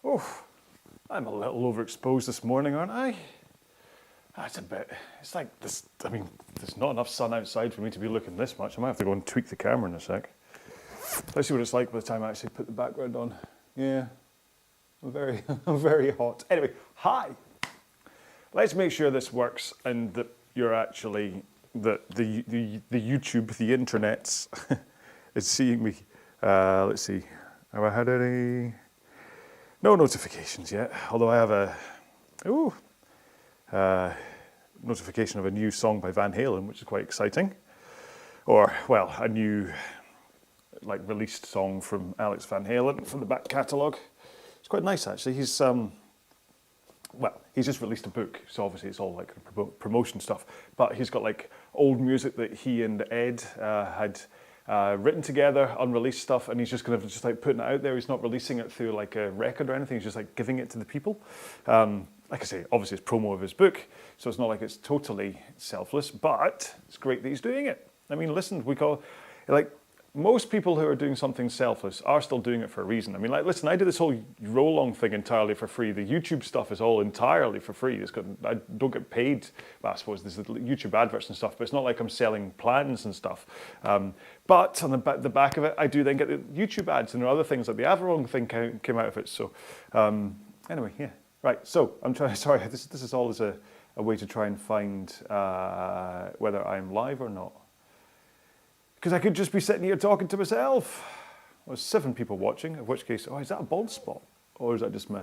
Oh, I'm a little overexposed this morning, aren't I? That's a bit, it's like this, I mean, there's not enough sun outside for me to be looking this much. I might have to go and tweak the camera in a sec. Let's see what it's like by the time I actually put the background on. Yeah, I'm very hot. Anyway, hi. Let's make sure this works and that you're actually, that the YouTube, the internets is seeing me. Let's see, have I had any? No notifications yet, although I have a notification of a new song by Van Halen, which is quite exciting. Or, well, a new released song from Alex Van Halen from the back catalogue. It's quite nice actually. He's just released a book, so obviously it's all like promotion stuff, but he's got like old music that he and Ed had written together, unreleased stuff, and he's just kind of just like putting it out there. He's not releasing it through like a record or anything. He's just like giving it to the people. Like I say, obviously it's promo of his book, so it's not like it's totally selfless, but it's great that he's doing it. I mean, listen, most people who are doing something selfless are still doing it for a reason. I mean, like, listen, I did this whole RowAlong thing entirely for free. The YouTube stuff is all entirely for free. I don't get paid. Well, I suppose there's the YouTube adverts and stuff, but it's not like I'm selling plans and stuff. But on the back of it, I do then get the YouTube ads, and there are other things like the RowAlong thing came out of it. So anyway, yeah. Right, so I'm trying, sorry, this is all as a way to try and find whether I'm live or not. Because I could just be sitting here talking to myself. There's 7 people watching, in which case, oh, is that a bald spot? Or is that just my,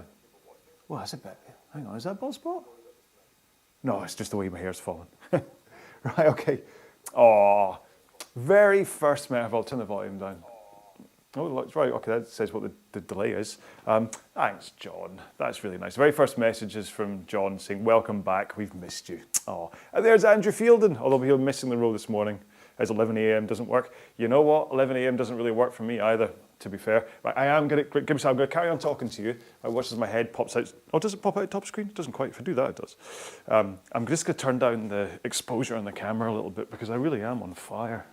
well, that's a bit, hang on, is that a bald spot? No, it's just the way my hair's falling. Right, okay. Oh, very first I'll turn the volume down. Oh, that's right, okay, that says what the delay is. Thanks, John, that's really nice. The very first message is from John saying, welcome back, we've missed you. Oh, and there's Andrew Fielden, although we were missing the row this morning, as 11 a.m. doesn't work. You know what, 11 a.m. doesn't really work for me either, to be fair. Right, I'm going to carry on talking to you. I watch as my head pops out. Oh, does it pop out top screen? It doesn't quite, if I do that, it does. I'm just going to turn down the exposure on the camera a little bit because I really am on fire.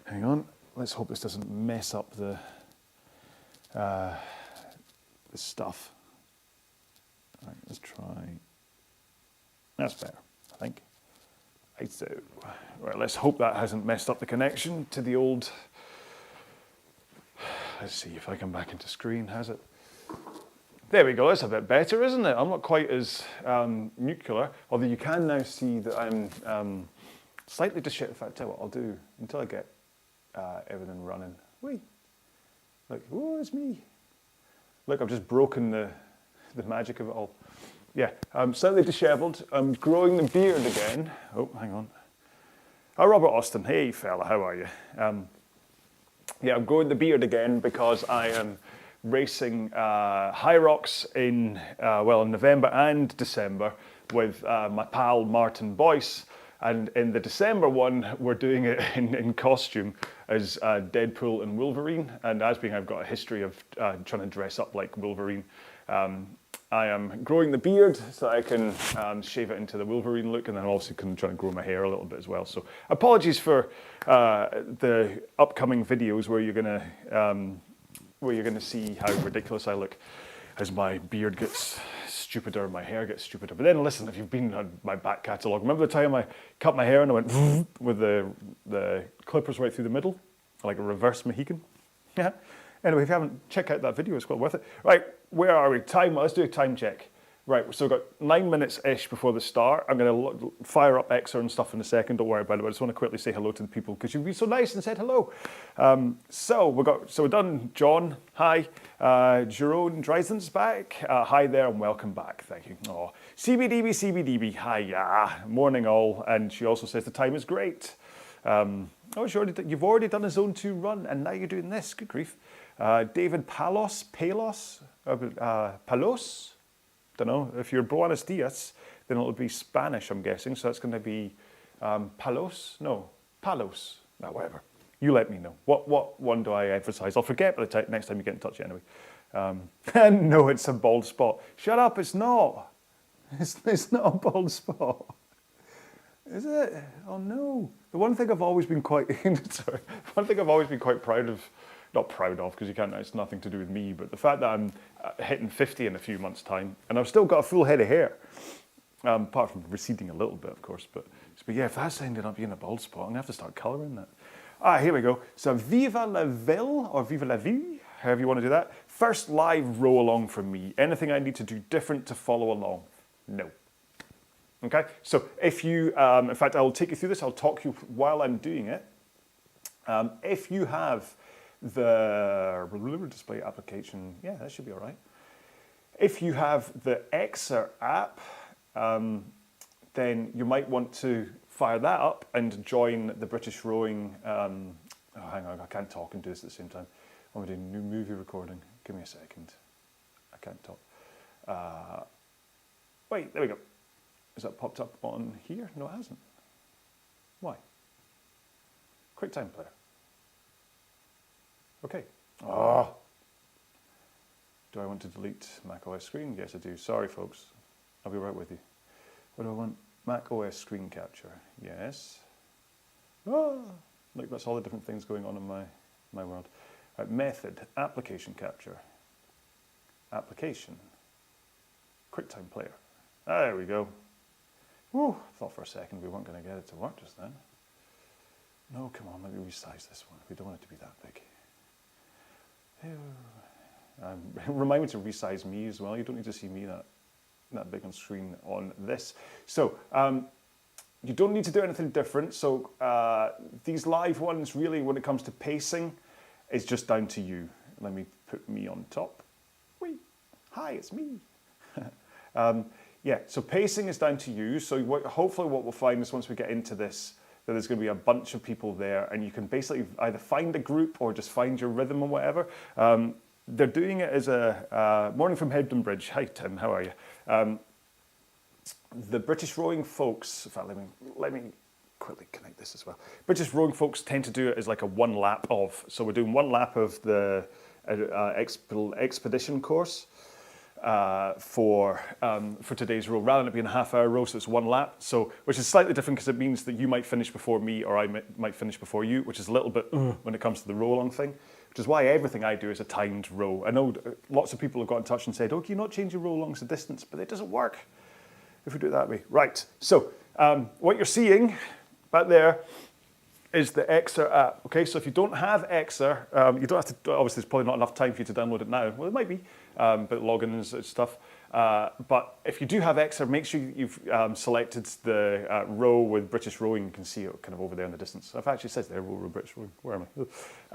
Hang on. Let's hope this doesn't mess up the stuff. All right, let's try. That's better, I think. Right, so, right, let's hope that hasn't messed up the connection to the old. Let's see if I come back into screen. Has it? There we go. That's a bit better, isn't it? I'm not quite as nuclear, although you can now see that I'm slightly disheveled. In fact, tell you what I'll do until I get everything running. Wait, look, oh, it's me. Look, I've just broken the magic of it all. Yeah, I'm slightly dishevelled. I'm growing the beard again. Oh, hang on. Hi, Robert Austin. Hey, fella, how are you? Yeah, I'm growing the beard again because I am racing High Rocks in November and December with my pal Martin Boyce. And in the December one, we're doing it in costume as Deadpool and Wolverine. And as being I've got a history of trying to dress up like Wolverine, I am growing the beard so that I can shave it into the Wolverine look, and then I'm also trying to grow my hair a little bit as well. So apologies for the upcoming videos where you're gonna see how ridiculous I look as my beard gets stupider, my hair gets stupider. But then listen, if you've been on my back catalogue, remember the time I cut my hair and I went with the clippers right through the middle, like a reverse Mohican? Yeah. Anyway, if you haven't, check out that video, it's well worth it. Right, where are we? Time, let's do a time check. Right, so we've got 9 minutes-ish before the start. I'm going to fire up Exer and stuff in a second, don't worry about it, but I just want to quickly say hello to the people because you've been so nice and said hello. So we're done. John, hi. Jerome Dreisen's back. Hi there and welcome back, thank you. Oh, CBDB, hi, yeah. Morning all, and she also says the time is great. You've already done a Zone 2 run and now you're doing this, good grief. David Palos, don't know, if you're Buenos Dias, then it'll be Spanish, I'm guessing, so that's going to be Palos, no, whatever. You let me know. What one do I emphasize? I'll forget by the next time you get in touch anyway. No, it's a bald spot. Shut up, it's not. It's not a bald spot. Is it? Oh no. The one thing I've always been quite, sorry, one thing I've always been quite proud of not proud of, because you can't, it's nothing to do with me, but the fact that I'm hitting 50 in a few months' time, and I've still got a full head of hair, apart from receding a little bit, of course, but yeah, if that's ended up being a bald spot, I'm going to have to start colouring that. Here we go. So Viva la Ville, or Viva la Vie, however you want to do that. First live row along from me. Anything I need to do different to follow along? No. Okay, so if you, in fact, I'll take you through this, I'll talk you while I'm doing it. If you have the display application, yeah, that should be all right. If you have the Xer app, then you might want to fire that up and join the British Rowing, hang on, I can't talk and do this at the same time. I'm doing a new movie recording. Give me a second. I can't talk. Wait, there we go. Has that popped up on here? No, it hasn't. Why? QuickTime Player. Okay. Oh. Do I want to delete macOS screen? Yes, I do. Sorry, folks. I'll be right with you. What do I want? macOS screen capture. Yes. Oh. Look, that's all the different things going on in my world. Right, method, application capture. Application. QuickTime Player. There we go. Whew, thought for a second we weren't going to get it to work just then. No, come on, let me resize this one. We don't want it to be that big. Remind me to resize me as well. You don't need to see me that big on screen on this. So, you don't need to do anything different. So, these live ones, really, when it comes to pacing, is just down to you. Let me put me on top. Whee! Hi, it's me. Yeah, so pacing is down to you. So hopefully what we'll find is once we get into this, that there's going to be a bunch of people there, and you can basically either find a group or just find your rhythm or whatever. They're doing it as a morning from Hebden Bridge. Hi Tim, how are you? The British Rowing folks, in fact, let me quickly connect this as well. British Rowing folks tend to do it as like a one lap of. So we're doing one lap of the expedition course. For today's row, rather than it being a half-hour row, so it's one lap. So, which is slightly different because it means that you might finish before me, or I might finish before you, which is a little bit when it comes to the row-along thing. Which is why everything I do is a timed row. I know lots of people have got in touch and said, "Oh, can you not change your row-alongs to distance?" But it doesn't work if we do it that way. Right. So, what you're seeing back there is the Xer app. Okay, so if you don't have Xer, you don't have to. Obviously, there's probably not enough time for you to download it now. Well, it might be. But logins and stuff. But if you do have Xer, make sure you've selected the row with British Rowing. You can see it kind of over there in the distance. It actually says there, row with British Rowing. Where am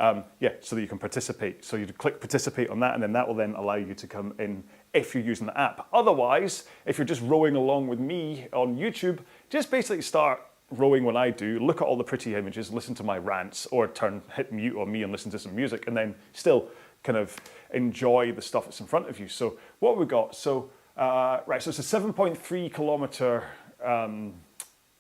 I? Yeah, so that you can participate. So you click participate on that, and then that will then allow you to come in if you're using the app. Otherwise, if you're just rowing along with me on YouTube, just basically start rowing when I do, look at all the pretty images, listen to my rants, or hit mute on me and listen to some music, and then still kind of enjoy the stuff that's in front of you. So what we got, so right, so it's a 7.3 kilometer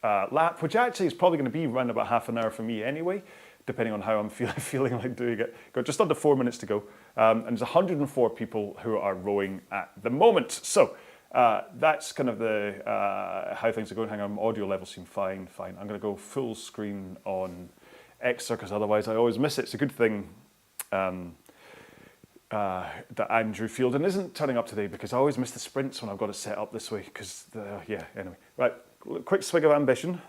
lap, which actually is probably going to be around about half an hour for me anyway, depending on how I'm feeling like doing it. Got just under 4 minutes to go, and there's 104 people who are rowing at the moment. So that's kind of the how things are going. Hang on, audio levels seem fine. I'm going to go full screen on Xer because otherwise I always miss it. It's a good thing. That Andrew Fielden isn't turning up today because I always miss the sprints when I've got it set up this way because, yeah, anyway. Right, quick swig of ambition.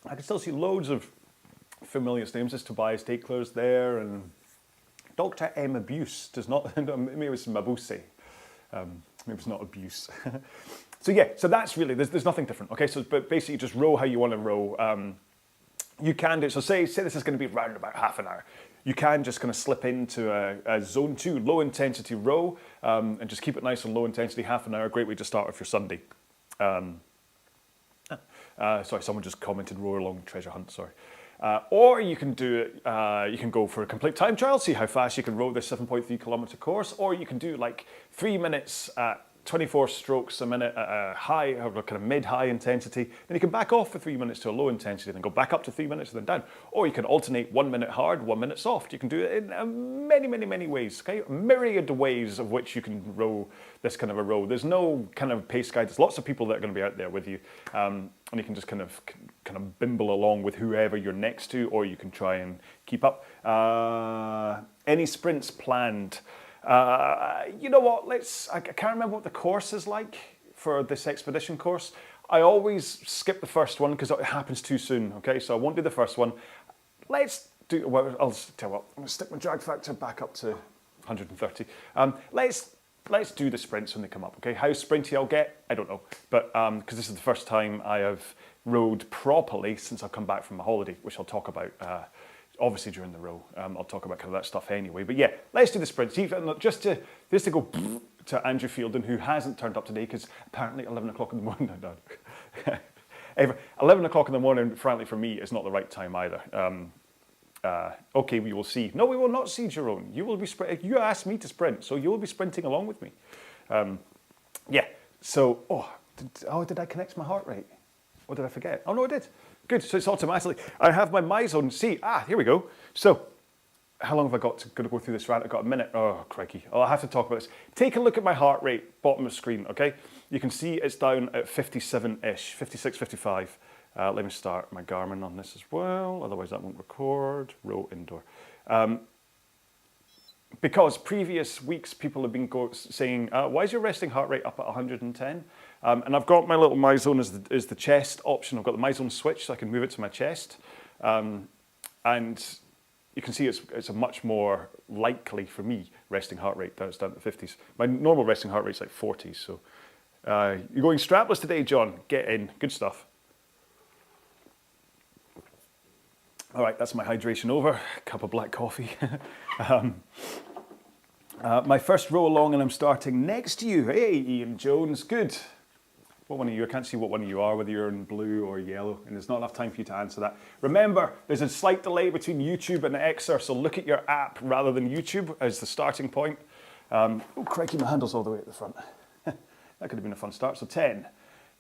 I can still see loads of familiar names. There's Tobias Dakler's there, and Dr. M. Abuse does not, maybe it's Mabuse. Maybe it's not abuse. So yeah, so that's really, there's nothing different. Okay, so but basically just row how you want to row. You can do, so say this is going to be around about half an hour. You can just kind of slip into a zone 2 low intensity row and just keep it nice and low intensity, half an hour. Great way to start off your Sunday. Sorry, someone just commented RowAlong treasure hunt, sorry. Or you can do it, you can go for a complete time trial, see how fast you can row this 7.3 kilometer course, or you can do like 3 minutes at 24 strokes a minute at a high or kind of mid-high intensity. Then you can back off for 3 minutes to a low intensity, then go back up to 3 minutes and then down. Or you can alternate 1 minute hard, 1 minute soft. You can do it in many, many, many ways. Okay, myriad ways of which you can row this kind of a row. There's no kind of pace guide. There's lots of people that are going to be out there with you, and you can just kind of bimble along with whoever you're next to, or you can try and keep up. Any sprints planned? You know what, I can't remember what the course is like for this expedition course. I always skip the first one because it happens too soon, okay? So I won't do the first one. Let's do, well, I'll just tell you what, I'm gonna stick my drag factor back up to 130. Let's do the sprints when they come up, okay? How sprinty I'll get, I don't know. But, because this is the first time I have rowed properly since I've come back from my holiday, which I'll talk about obviously during the row. I'll talk about kind of that stuff anyway. But yeah, let's do the sprints. Just to go to Andrew Fielden, who hasn't turned up today because apparently 11 o'clock in the morning. No. 11 o'clock in the morning, frankly, for me, is not the right time either. Okay, we will see. No, we will not see, Jerome. You will be you asked me to sprint, so you will be sprinting along with me. Yeah. So, did I connect my heart rate? Or did I forget? Oh no, I did. Good. So it's automatically. I have my MyZone. See, here we go. So, how long have I got to go through this rant? I've got a minute. Oh, crikey. Oh, I have to talk about this. Take a look at my heart rate, bottom of the screen, okay? You can see it's down at 57-ish, 56, 55. Let me start my Garmin on this as well, otherwise that won't record. Row indoor. Because previous weeks people have been saying, why is your resting heart rate up at 110? And I've got my little MyZone as the chest option. I've got the MyZone switch so I can move it to my chest. And you can see it's a much more likely for me resting heart rate that's down to the 50s. My normal resting heart rate's like 40s. So you're going strapless today, John. Get in. Good stuff. All right, that's my hydration over. Cup of black coffee. My first row along, and I'm starting next to you. Hey, Ian Jones, good. What one of you? I can't see what one of you are, whether you're in blue or yellow, and there's not enough time for you to answer that. Remember, there's a slight delay between YouTube and Xer, so look at your app rather than YouTube as the starting point. Oh, crikey, my handle's all the way at the front. That could have been a fun start. So 10,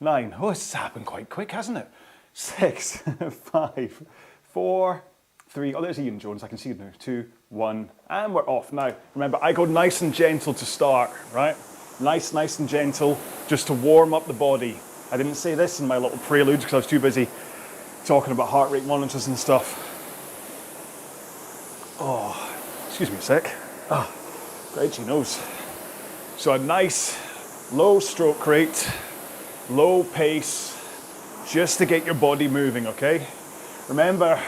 9. Oh, it's happened quite quick, hasn't it? 6, 5, 4, 3. Oh, there's Ian Jones. I can see it now. 2, 1, and we're off. Now, remember, I go nice and gentle to start, right? Nice and gentle, just to warm up the body. I didn't say this in my little prelude because I was too busy talking about heart rate monitors and stuff. Oh, excuse me a sec. Itchy nose. So a nice low stroke rate, low pace, just to get your body moving, okay? Remember,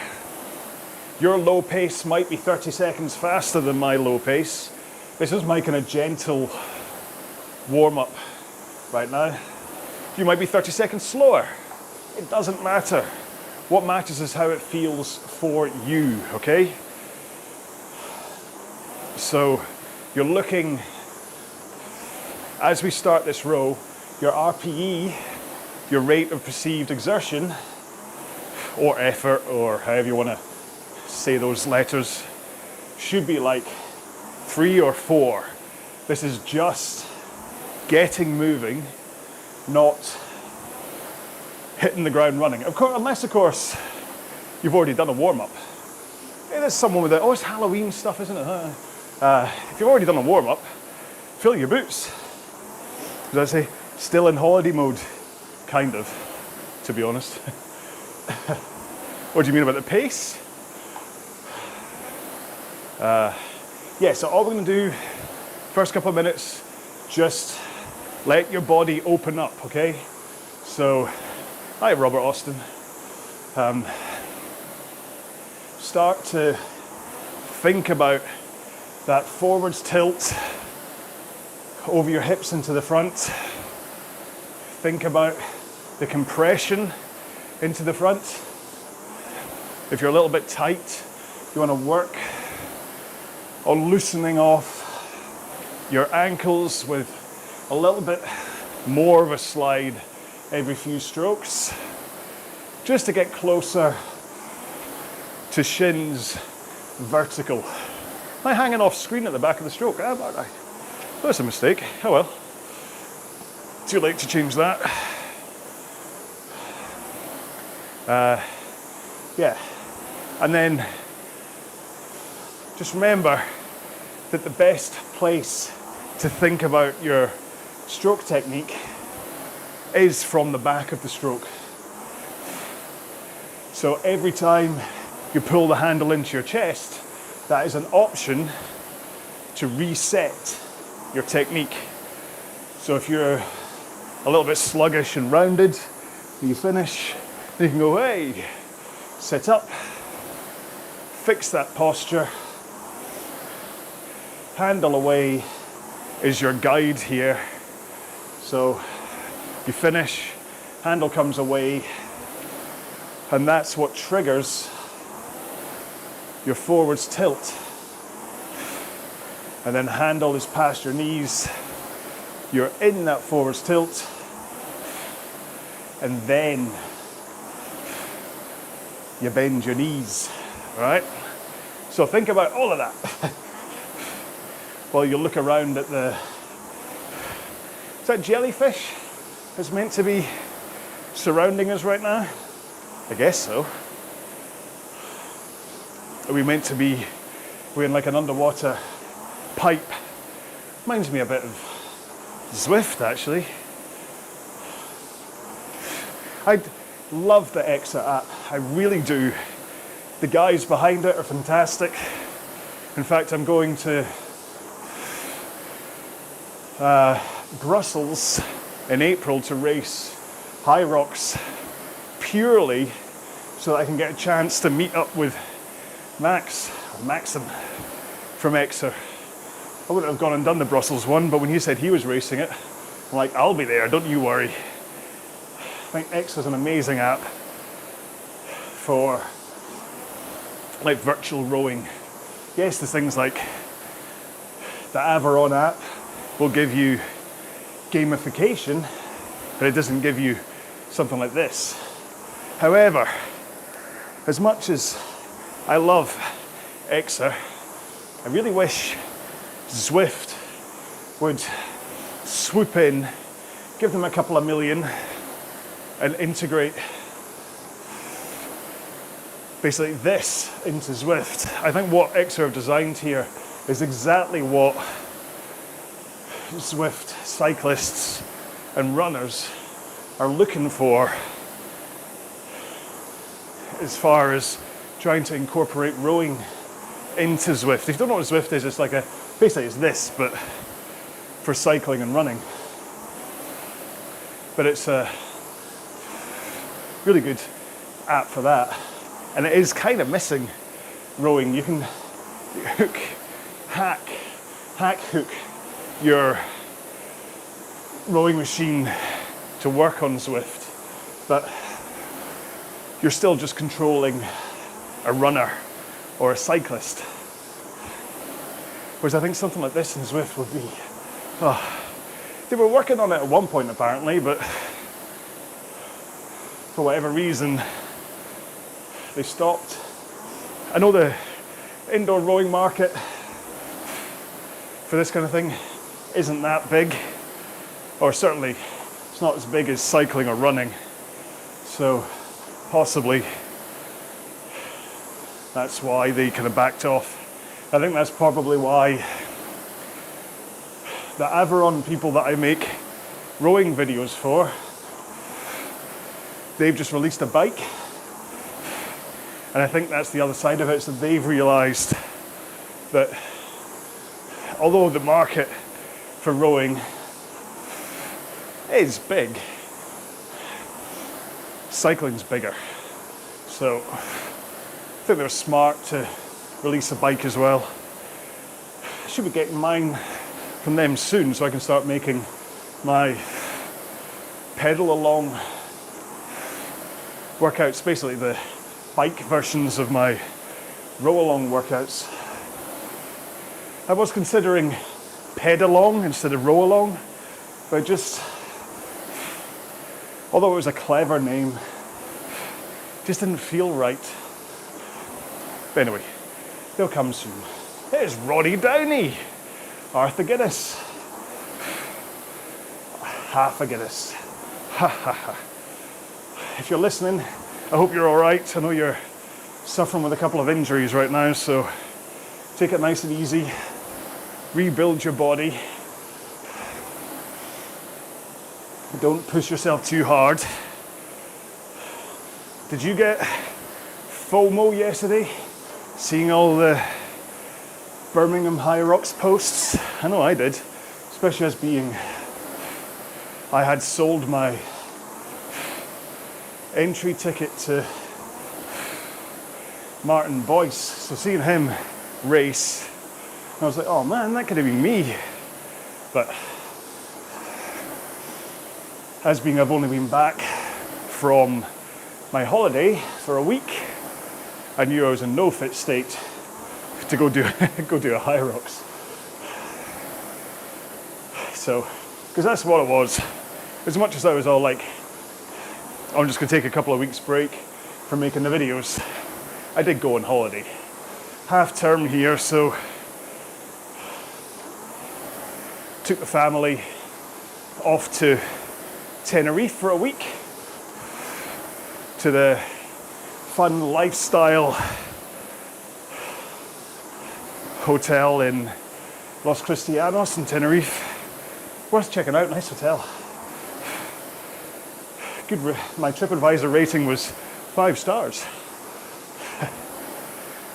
your low pace might be 30 seconds faster than my low pace. This is my kind of gentle warm up right now. You might be 30 seconds slower. It doesn't matter. What matters is how it feels for you, okay? So you're looking, as we start this row, your RPE, your rate of perceived exertion, or effort, or however you want to say those letters, should be like 3 or 4. This is just getting moving, not hitting the ground running. Of course, unless, of course, you've already done a warm-up. Hey, there's someone with it. Oh, it's Halloween stuff, isn't it? If you've already done a warm-up, fill your boots. As I say, still in holiday mode, kind of, to be honest. What do you mean about the pace? Yeah, so all we're going to do, first couple of minutes, just let your body open up, okay? So, hi Robert Austin. Start to think about that forwards tilt over your hips into the front. Think about the compression into the front. If you're a little bit tight, you want to work on loosening off your ankles with a little bit more of a slide every few strokes, just to get closer to shins vertical. Am I hanging off screen at the back of the stroke? That's a mistake. Oh well. Too late to change that. Yeah, and then just remember that the best place to think about your stroke technique is from the back of the stroke. So every time you pull the handle into your chest, that is an option to reset your technique. So if you're a little bit sluggish and rounded, when you finish, you can go, hey, sit up, fix that posture, handle away is your guide here. So you finish, handle comes away, and that's what triggers your forwards tilt. And then handle is past your knees, you're in that forwards tilt, and then you bend your knees, right? So think about all of that while you look around at the, is that jellyfish that's meant to be surrounding us right now? I guess so. Are we meant to be, we're in like an underwater pipe? Reminds me a bit of Zwift, actually. I love the Exit app, I really do. The guys behind it are fantastic. In fact, I'm going to Brussels in April to race High Rocks purely so that I can get a chance to meet up with Maxim from Exer. I wouldn't have gone and done the Brussels one, but when he said he was racing it, I'm like, I'll be there, don't you worry. I think Exer's an amazing app for like virtual rowing. Yes, there's things like the Avaron app will give you gamification, but it doesn't give you something like this. However, as much as I love Exer, I really wish Zwift would swoop in, give them a couple of million, and integrate basically this into Zwift. I think what Exer have designed here is exactly what Zwift cyclists and runners are looking for as far as trying to incorporate rowing into Zwift. If you don't know what Zwift is, it's like basically it's this, but for cycling and running. But it's a really good app for that. And it is kind of missing rowing. You can hack hook your rowing machine to work on Zwift, but you're still just controlling a runner or a cyclist. Whereas I think something like this in Zwift would be, they were working on it at one point apparently, but for whatever reason, they stopped. I know the indoor rowing market for this kind of thing isn't that big, or certainly it's not as big as cycling or running. So possibly that's why they kind of backed off. I think that's probably why the Avaron people that I make rowing videos for, they've just released a bike. And I think that's the other side of it, is that they've realized that although the market for rowing is big, cycling's bigger. So I think they're smart to release a bike as well. I should be getting mine from them soon so I can start making my pedal along workouts, basically the bike versions of my RowAlong workouts. I was considering pedalong instead of RowAlong, but just, although it was a clever name, just didn't feel right. But anyway, they'll come soon. There's Roddy Downey, Arthur Guinness. half a Guinness. Ha ha ha. If you're listening, I hope you're all right. I know you're suffering with a couple of injuries right now, so take it nice and easy. Rebuild your body. Don't push yourself too hard. Did you get FOMO yesterday? Seeing all the Birmingham High Rocks posts? I know I did, especially as being, I had sold my entry ticket to Martin Boyce, so seeing him race, I was like, oh man, that could have been me. But as being I've only been back from my holiday for a week, I knew I was in no fit state to go do a high rocks. So, because that's what it was. As much as I was all like, I'm just gonna take a couple of weeks break from making the videos, I did go on holiday. Half term here, so took the family off to Tenerife for a week, to the fun lifestyle hotel in Los Cristianos in Tenerife. Worth checking out, nice hotel. Good. My TripAdvisor rating was 5 stars.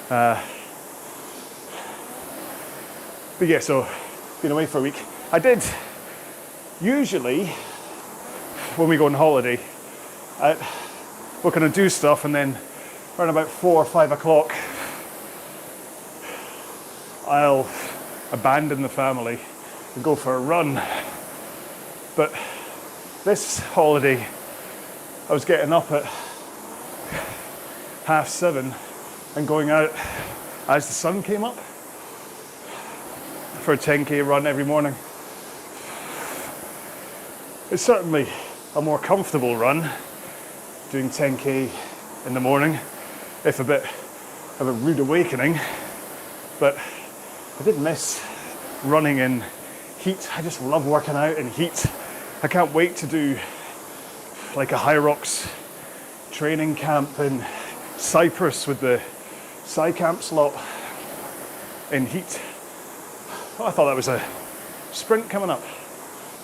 But yeah, so been away for a week. I did usually when we go on holiday, we're going to do stuff, and then around about 4 or 5 o'clock, I'll abandon the family and go for a run. But this holiday, I was getting up at 7:30 and going out as the sun came up for a 10k run every morning. It's certainly a more comfortable run doing 10k in the morning, if a bit of a rude awakening, but I did miss running in heat. I just love working out in heat. I can't wait to do like a high rocks training camp in Cyprus with the Cycamps lot in heat. Oh, I thought that was a sprint coming up.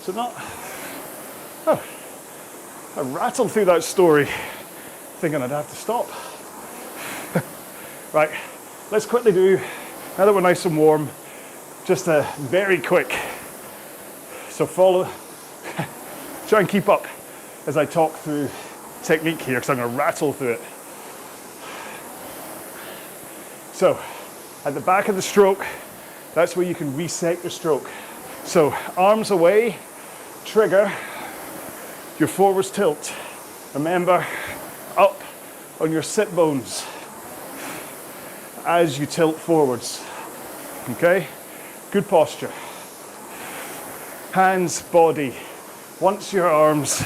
Is it not? Oh, I rattled through that story thinking I'd have to stop. Right, let's quickly do, now that we're nice and warm, just a very quick, so follow, try and keep up as I talk through technique here, because I'm going to rattle through it. So, at the back of the stroke, that's where you can reset your stroke. So, arms away, trigger, your forwards tilt. Remember, up on your sit bones as you tilt forwards. Okay? Good posture. Hands, body. Once your arms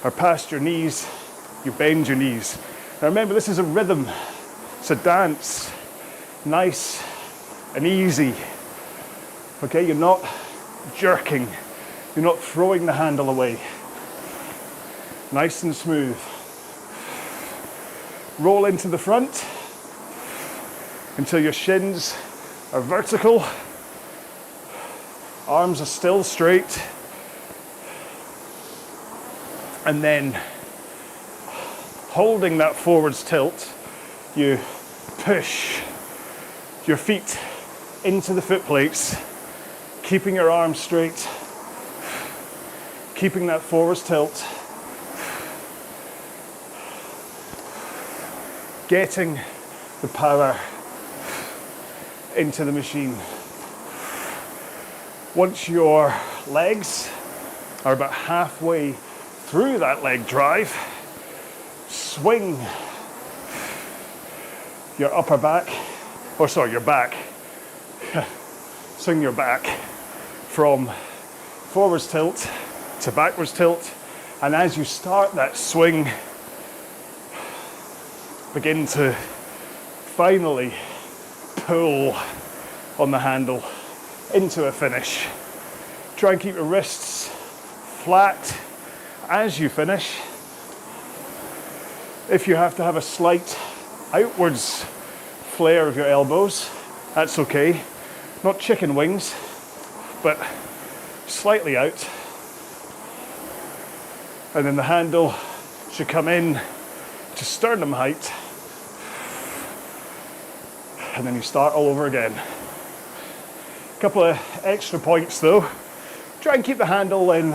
are past your knees, you bend your knees. Now remember, this is a rhythm. It's a dance. Nice and easy. Okay, you're not jerking. You're not throwing the handle away. Nice and smooth. Roll into the front until your shins are vertical. Arms are still straight. And then, holding that forwards tilt, you push your feet into the foot plates, keeping your arms straight, keeping that forwards tilt, getting the power into the machine. Once your legs are about halfway through that leg drive, swing your upper back, your back. Swing your back from forwards tilt to backwards tilt, and as you start that swing, begin to finally pull on the handle into a finish. Try and keep your wrists flat as you finish. If you have to have a slight outwards flare of your elbows, that's okay. Not chicken wings, but slightly out. And then the handle should come in to sternum height. And then you start all over again. A couple of extra points though. Try and keep the handle in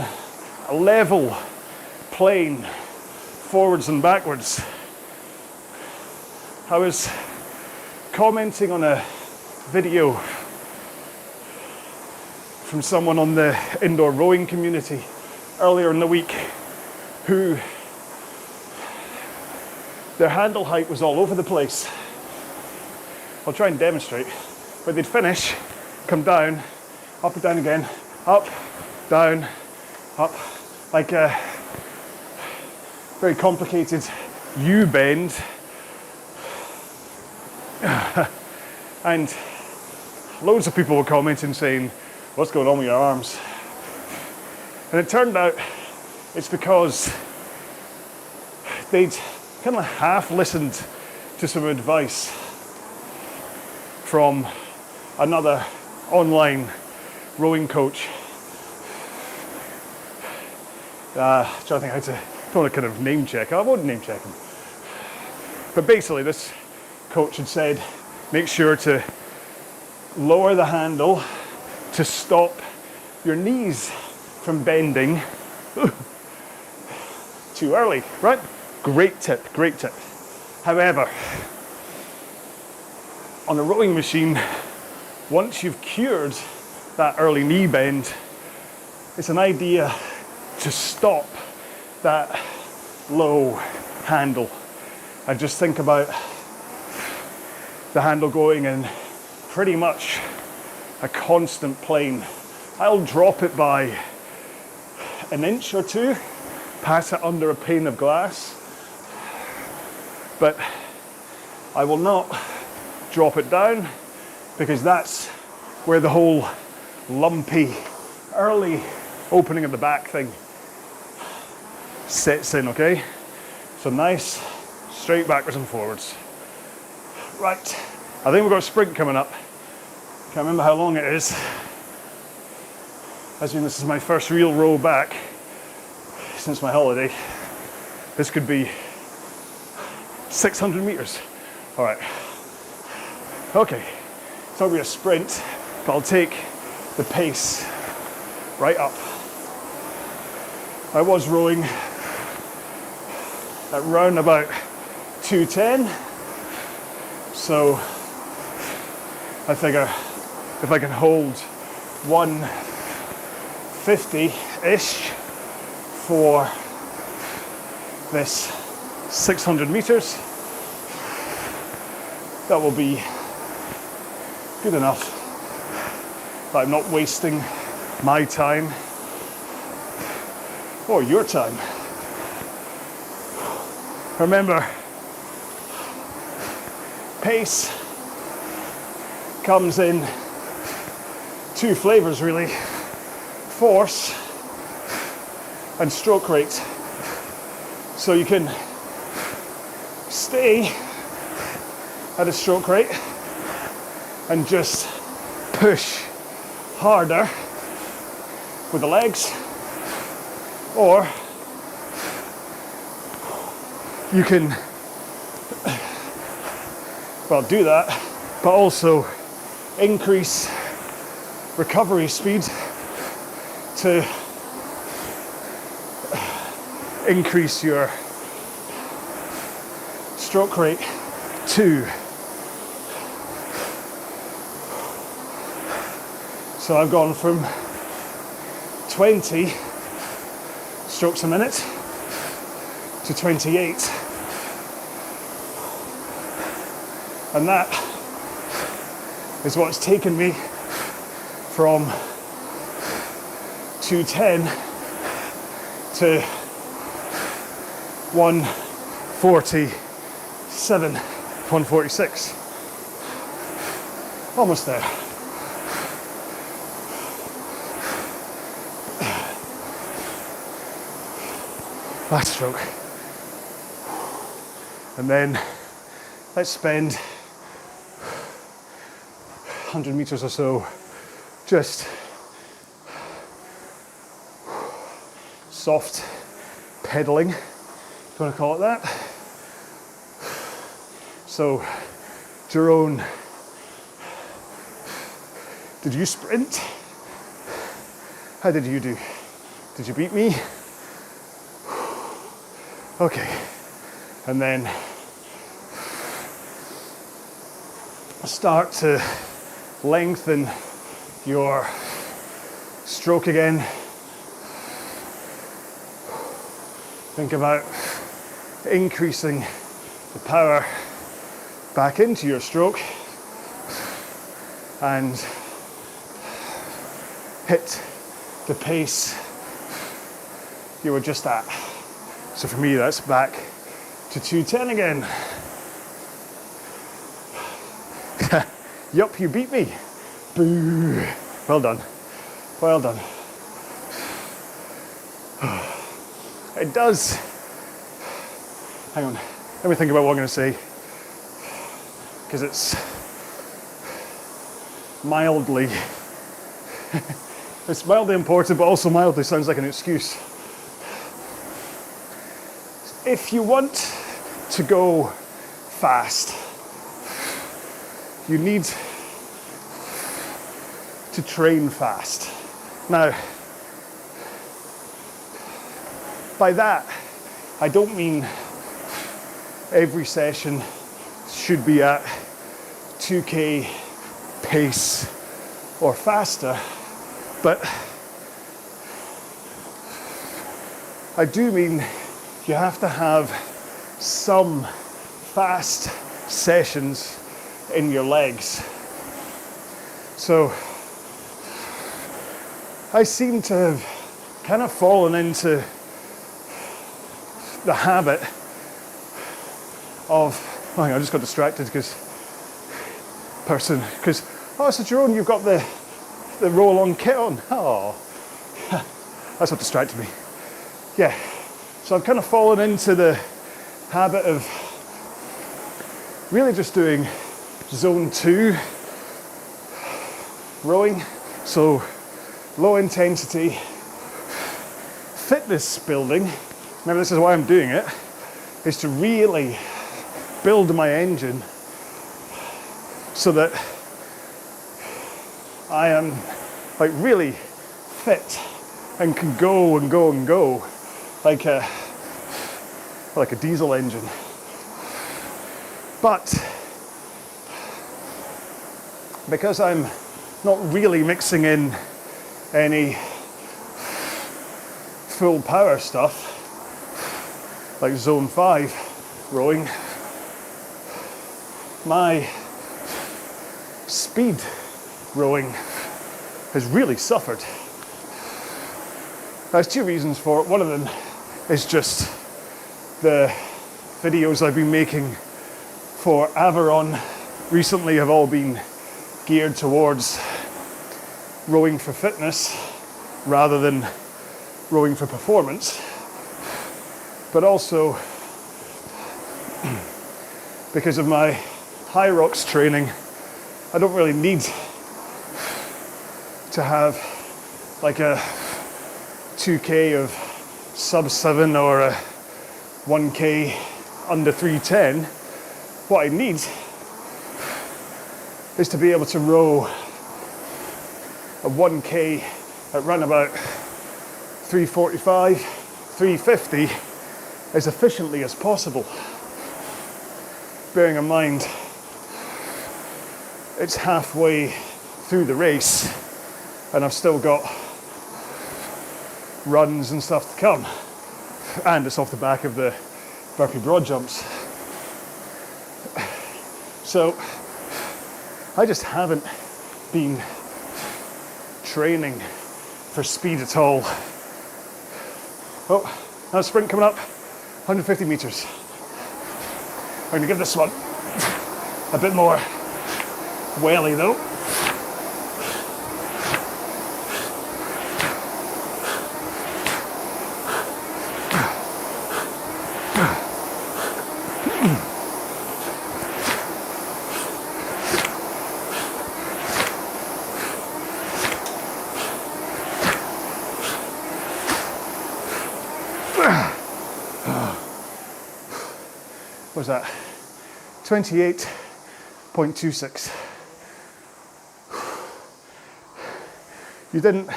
a level plane, forwards and backwards. I was commenting on a video from someone on the indoor rowing community earlier in the week who their handle height was all over the place. I'll try and demonstrate, but they'd finish, come down, up and down again, up, down, up, like a very complicated U-bend. And loads of people were commenting saying, what's going on with your arms? And it turned out it's because they'd kind of half listened to some advice from another online rowing coach. Trying to think how to, don't want to kind of name check. I won't name check him. But basically this coach had said, make sure to lower the handle to stop your knees from bending too early, right? Great tip, great tip. However, on a rowing machine, once you've cured that early knee bend, it's an idea to stop that low handle and just think about the handle going in pretty much a constant plane. I'll drop it by an inch or two, pass it under a pane of glass, but I will not drop it down because that's where the whole lumpy early opening of the back thing sets in, okay? So nice, straight backwards and forwards. Right, I think we've got a sprint coming up. Can't remember how long it is. As you know, this is my first real row back since my holiday. This could be 600 meters. All right. Okay, it's not going to be a sprint, but I'll take the pace right up. I was rowing at round about 210, so I figure if I can hold 150-ish for this 600 meters, that will be good enough that I'm not wasting my time or your time. Remember, pace comes in two flavors really: force and stroke rate. So you can stay at a stroke rate and just push harder with the legs, or you can, well, do that, but also increase recovery speed to increase your stroke rate too. So I've gone from 20 strokes a minute to 28. And that is what's taken me from 210 to 147, 146. Almost there. last stroke. And then let's spend 100 meters or so just soft pedaling, if you want to call it that. So, Jerome, did you sprint? How did you do? Did you beat me? Okay, and then start to lengthen your stroke again. Think about increasing the power back into your stroke and hit the pace you were just at. So for me, that's back to 210 again. Yup, you beat me. Boo. Well done. Well done. It does. Hang on. Let me think about what I'm going to say. Because it's mildly it's mildly important, but also mildly sounds like an excuse. If you want to go fast, you need to train fast. Now, by that, I don't mean every session should be at 2K pace or faster, but I do mean you have to have some fast sessions in your legs. So I seem to have kind of fallen into the habit of, oh, hang on, I just got distracted because oh, so Jerome, you've got the RowAlong kit on. Oh, that's what distracted me. Yeah, so I've kind of fallen into the habit of really just doing zone 2 rowing. So low intensity, fitness building. Maybe this is why I'm doing it, is to really build my engine so that I am like really fit and can go and go and go like a diesel engine. But because I'm not really mixing in any full power stuff like zone 5 rowing, my speed rowing has really suffered. There's 2 reasons for it. One of them is just the videos I've been making for Aviron recently have all been geared towards rowing for fitness rather than rowing for performance. But also because of my high rocks training, I don't really need to have like a 2K of sub 7 or a 1K under 310. What I need is to be able to row a 1K at run about 345, 350 as efficiently as possible. Bearing in mind, it's halfway through the race and I've still got runs and stuff to come. And it's off the back of the burpee broad jumps. So I just haven't been training for speed at all. Oh, now a sprint coming up, 150 meters. I'm gonna give this one a bit more whaley though. what was that? 28.26. You didn't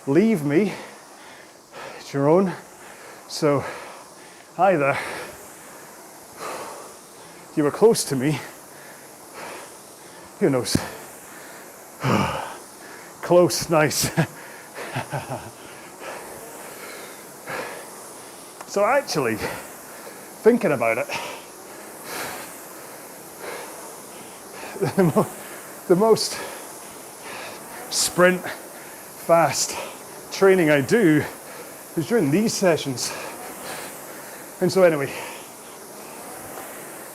leave me, it's your own. So either you were close to me, who knows? Close, nice. So actually, thinking about it, the most sprint fast training I do is during these sessions. And so anyway,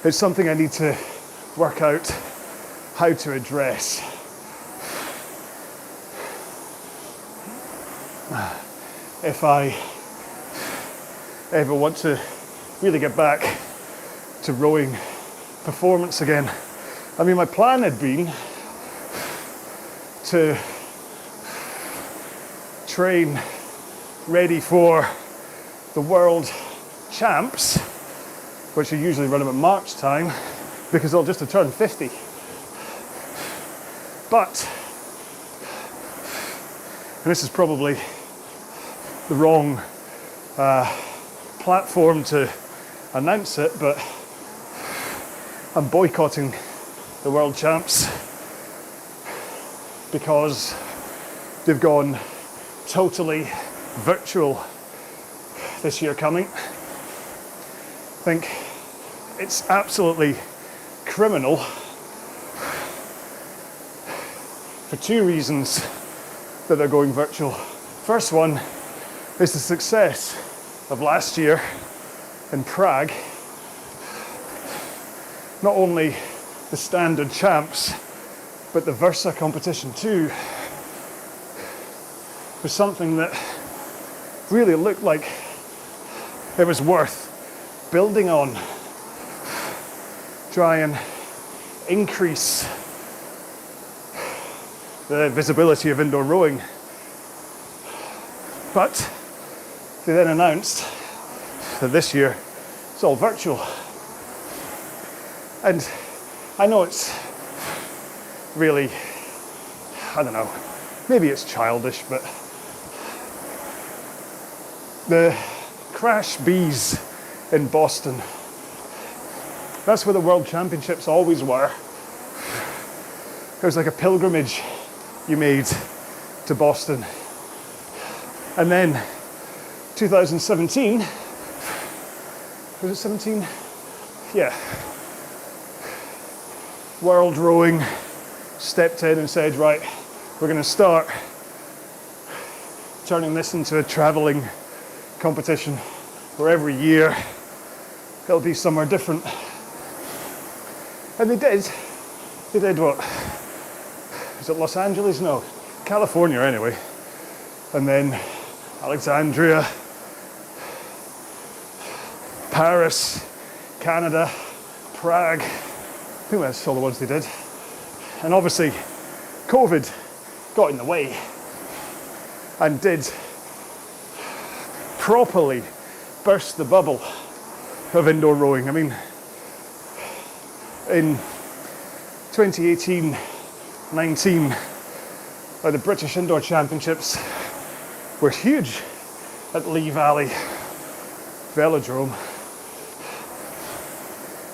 it's something I need to work out how to address. If I ever want to really get back to rowing performance again. I mean, my plan had been to train ready for the World Champs, which are usually run about March time, because I'll just have turned 50. But, and this is probably the wrong platform to announce it, but I'm boycotting the World Champs because they've gone totally virtual this year coming. I think it's absolutely criminal for two reasons that they're going virtual. First one is the success of last year in Prague. Not only the standard champs, but the Versa competition too, was something that really looked like it was worth building on. Try and increase the visibility of indoor rowing. But they then announced that this year it's all virtual. And I know it's really, I don't know, maybe it's childish, but the Crash Bees in Boston, that's where the World Championships always were. It was like a pilgrimage you made to Boston. And then 2017, was it 17? Yeah. World Rowing stepped in and said, right, we're going to start turning this into a travelling competition where every year it'll be somewhere different. And they did. They did what? Was it Los Angeles? No, California anyway. And then Alexandria, Paris, Canada, Prague. I think that's all the ones they did. And obviously, COVID got in the way and did properly burst the bubble of indoor rowing. I mean, in 2018-19, the British Indoor Championships were huge at Lee Valley Velodrome.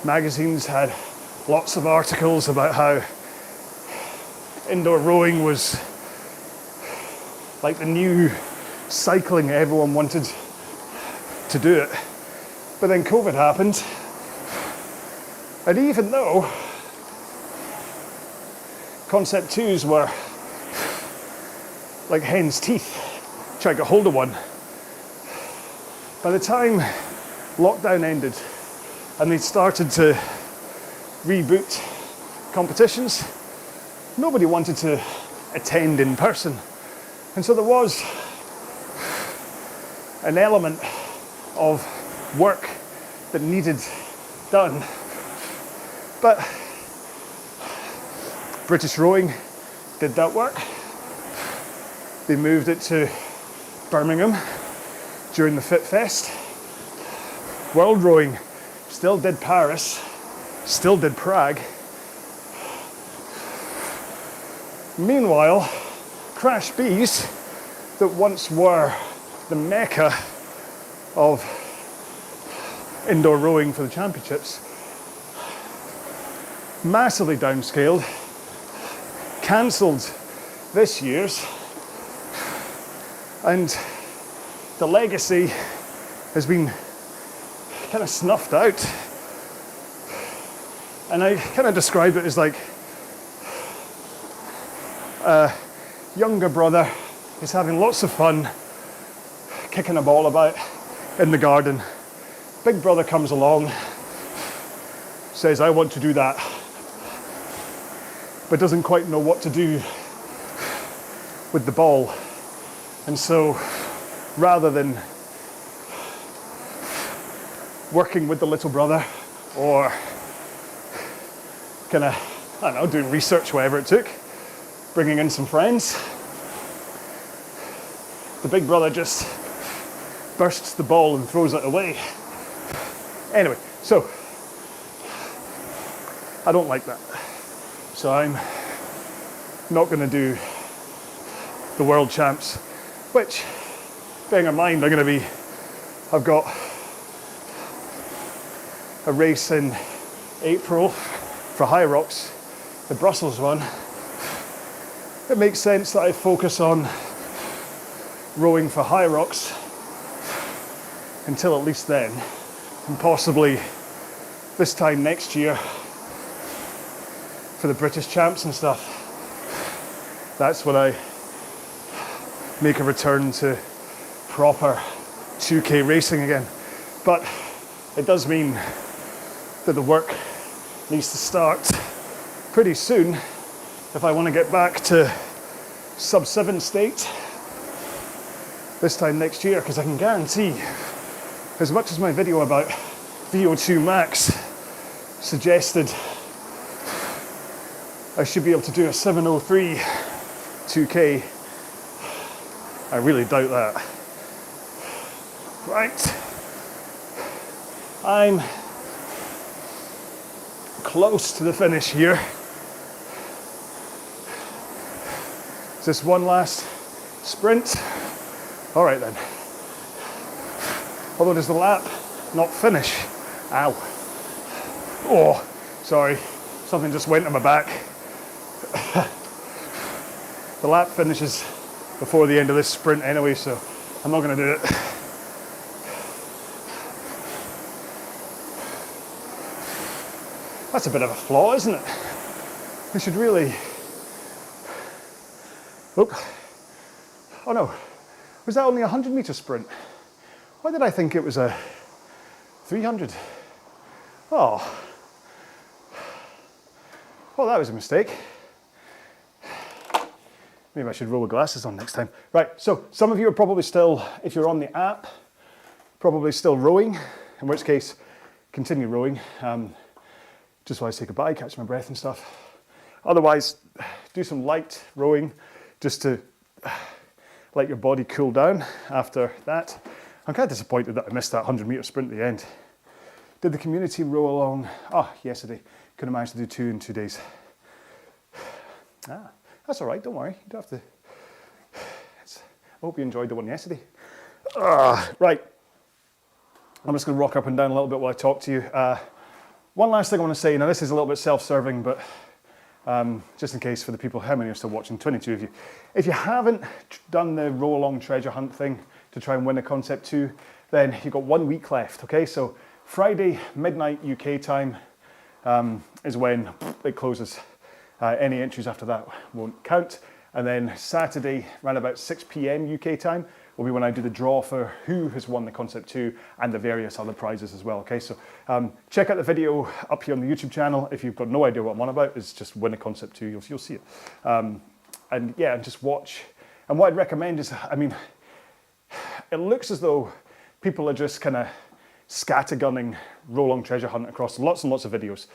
Magazines had lots of articles about how indoor rowing was like the new cycling. Everyone wanted to do it. But then COVID happened, and even though concept twos were like hen's teeth, trying to get hold of one, by the time lockdown ended and they started to reboot competitions, nobody wanted to attend in person. And so there was an element of work that needed done. But British Rowing did that work. They moved it to Birmingham during the Fit Fest, World Rowing still did Paris, still did Prague. Meanwhile, Crash Bees, that once were the mecca of indoor rowing for the championships, massively downscaled, cancelled this year's, and the legacy has been kind of snuffed out. And I kind of describe it as like a younger brother is having lots of fun kicking a ball about in the garden. Big brother comes along, says, I want to do that, but doesn't quite know what to do with the ball. And so rather than working with the little brother or kind of, I don't know, doing research, whatever it took, bringing in some friends, the big brother just bursts the ball and throws it away. Anyway, so I don't like that. So I'm not going to do the world champs, which, bearing in mind, I've got a race in April for High Rocks, the Brussels one. It makes sense that I focus on rowing for High Rocks until at least then, and possibly this time next year for the British champs and stuff. That's when I make a return to proper 2K racing again. But it does mean that the work needs to start pretty soon if I want to get back to sub-7 state this time next year, because I can guarantee, as much as my video about VO2 max suggested I should be able to do a 7:03 2K, I really doubt that. Right, I'm close to the finish here. Is this one last sprint? All right then. Although does the lap not finish? Ow. Oh, sorry, something just went on my back. The lap finishes before the end of this sprint anyway, so I'm not going to do it. That's a bit of a flaw, isn't it? We should really... Oh no, was that only a 100-metre sprint? Why did I think it was a 300? Oh. Well, that was a mistake. Maybe I should roll with glasses on next time. Right, so some of you are probably still, if you're on the app, probably still rowing, in which case, continue rowing. Just while I say goodbye, catch my breath and stuff. Otherwise, do some light rowing just to let your body cool down after that. I'm kind of disappointed that I missed that 100-metre sprint at the end. Did the community row along? Oh, yesterday. Could have managed to do 2 in 2 days. Ah, that's all right, don't worry. You don't have to. I hope you enjoyed the one yesterday. Right. I'm just going to rock up and down a little bit while I talk to you. One last thing I want to say. Now, this is a little bit self-serving, but just in case for the people, how many are still watching? 22 of you. If you haven't done the RowAlong treasure hunt thing to try and win a Concept 2, then you've got 1 week left, okay? So Friday, midnight UK time is when it closes. Any entries after that won't count. And then Saturday, around about 6 p.m. UK time, will be when I do the draw for who has won the Concept 2 and the various other prizes as well, okay? So check out the video up here on the YouTube channel. If you've got no idea what I'm on about, it's just win a Concept 2, you'll see it. And yeah, just watch. And what I'd recommend is, I mean, it looks as though people are just kind of scattergunning RowAlong treasure hunt across lots and lots of videos,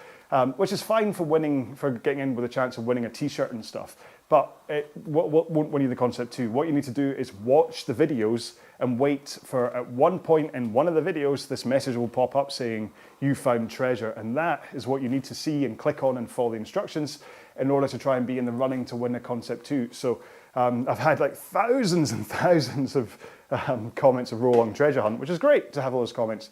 which is fine for winning, for getting in with a chance of winning a t-shirt and stuff. but it won't win you the concept 2. What you need to do is watch the videos and wait for, at one point in one of the videos, this message will pop up saying, you found treasure. And that is what you need to see and click on and follow the instructions in order to try and be in the running to win the concept 2. So I've had like thousands and thousands of comments of RowAlong treasure hunt, which is great to have all those comments.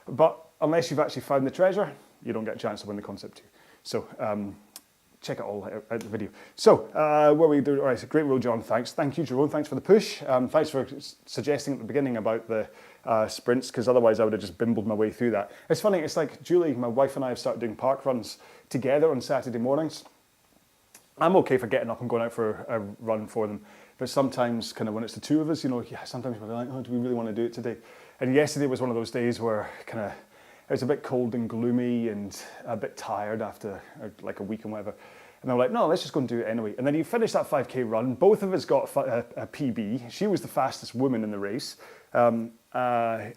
But unless you've actually found the treasure, you don't get a chance to win the concept 2. So check it all out the video. So what we do, all right, so great roll, John, thanks. Thank you, Jerome, thanks for the push. Thanks for suggesting at the beginning about the sprints, because otherwise I would have just bimbled my way through that. It's funny, it's like Julie, my wife, and I have started doing park runs together on Saturday mornings. I'm okay for getting up and going out for a run for them, but sometimes kind of when it's the two of us, you know, yeah, sometimes we're like, oh, do we really want to do it today? And yesterday was one of those days where kind of it was a bit cold and gloomy and a bit tired after like a week and whatever. And I'm like, no, let's just go and do it anyway. And then you finish that 5K run. Both of us got a PB. She was the fastest woman in the race. And I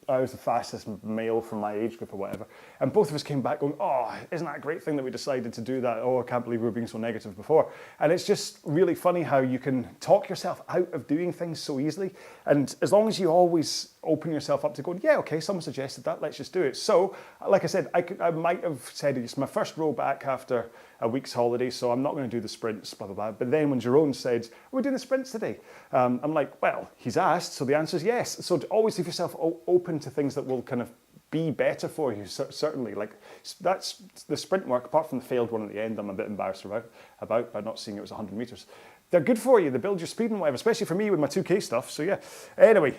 was the fastest male from my age group or whatever. And both of us came back going, oh, isn't that a great thing that we decided to do that? Oh, I can't believe we were being so negative before. And it's just really funny how you can talk yourself out of doing things so easily. And as long as you always open yourself up to going, yeah, okay, someone suggested that, let's just do it. So, like I said, I might have said it's my first row back after a week's holiday, so I'm not going to do the sprints, blah, blah, blah. But then when Jerome said, we're doing the sprints today, I'm like, well, he's asked, so the answer is yes. So always leave yourself open to things that will kind of be better for you, certainly. Like, that's the sprint work, apart from the failed one at the end, I'm a bit embarrassed about by not seeing it was 100 meters. They're good for you, they build your speed and whatever, especially for me with my 2K stuff, so yeah. Anyway,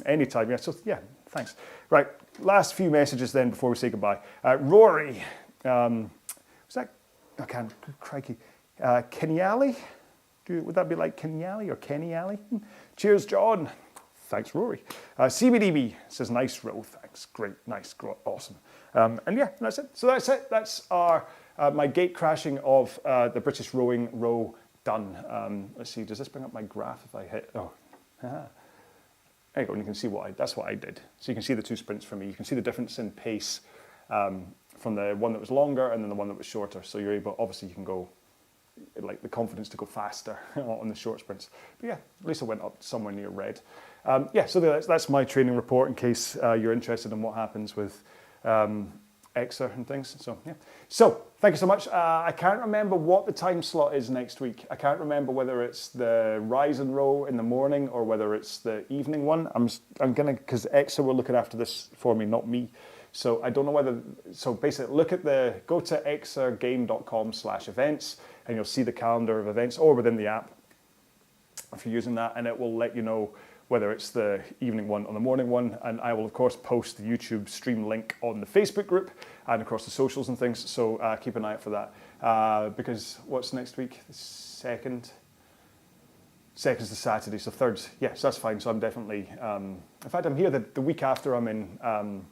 anytime, yeah, so yeah, thanks. Right, last few messages then before we say goodbye. Rory, was that, I can't, crikey. Kenyali? Would that be like Kenyali or Kenyali? Cheers, John. Thanks, Rory. CBDB says, nice row, thanks. Great, nice, awesome. And yeah, that's it. So that's it. That's our my gate crashing of the British rowing row done. Let's see, does this bring up my graph if I hit? Oh, there you go, and you can see that's what I did. So you can see the two sprints for me. You can see the difference in pace from the one that was longer and then the one that was shorter. So you're able, obviously you can go, like the confidence to go faster on the short sprints. But yeah, at least I went up somewhere near red. Yeah, so that's my training report in case you're interested in what happens with EXA and things. So yeah. So thank you so much. I can't remember what the time slot is next week. I can't remember whether it's the rise and row in the morning or whether it's the evening one. I'm gonna, because EXA were looking after this for me, not me. So I don't know whether, so basically go to exagame.com/events and you'll see the calendar of events or within the app if you're using that, and it will let you know whether it's the evening one or the morning one. And I will of course post the YouTube stream link on the Facebook group and across the socials and things. So keep an eye out for that. Because what's next week? The second's the Saturday, so third's, yes, that's fine. So I'm definitely, in fact, I'm here the week after. I'm in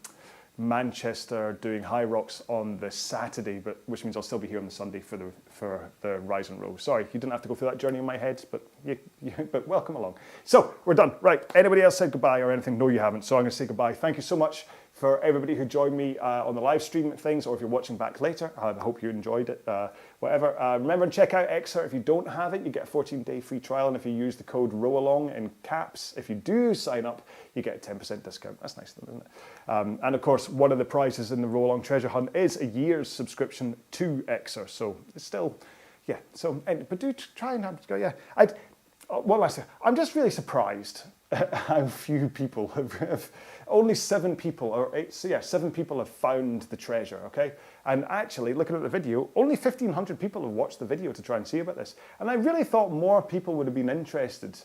Manchester doing High Rocks on the Saturday, but which means I'll still be here on the Sunday for the rise and row. Sorry, you didn't have to go through that journey in my head, but but welcome along. So we're done. Right, anybody else said goodbye or anything? No, you haven't. So I'm going to say goodbye. Thank you so much for everybody who joined me on the live stream things, or if you're watching back later. I hope you enjoyed it. Whatever. Remember to check out EXA. If you don't have it, you get a 14-day free trial, and if you use the code RowAlong in caps, if you do sign up, you get a 10% discount. That's nice, isn't it? And of course, one of the prizes in the RowAlong treasure hunt is a year's subscription to EXA. So it's still, yeah. So, but do try and have, yeah. What will I say? I'm just really surprised at how few people have only 7 people, or 8, so yeah, 7 people have found the treasure, okay? And actually, looking at the video, only 1,500 people have watched the video to try and see about this. And I really thought more people would have been interested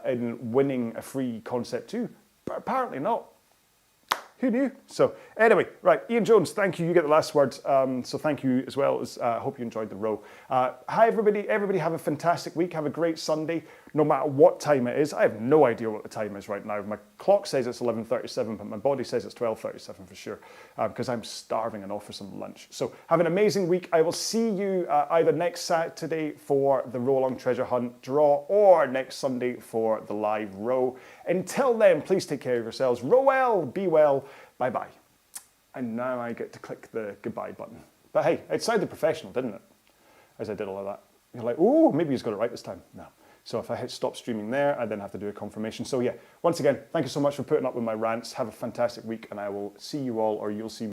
in winning a free concept too, but apparently not. Who knew? So anyway, right, Ian Jones, thank you. You get the last word. So thank you as well. As hope you enjoyed the row. Hi everybody. Everybody have a fantastic week. Have a great Sunday. No matter what time it is. I have no idea what the time is right now. My clock says it's 11:37, but my body says it's 12:37 for sure, because I'm starving and off for some lunch. So have an amazing week. I will see you either next Saturday for the RowAlong treasure hunt draw or next Sunday for the live row. Until then, please take care of yourselves. Row well, be well. Bye-bye. And now I get to click the goodbye button. But hey, it sounded professional, didn't it? As I did all of that. you're like, oh, maybe he's got it right this time. No. So if I hit stop streaming there, I then have to do a confirmation. So yeah, once again, thank you so much for putting up with my rants. Have a fantastic week, and I will see you all, or you'll see me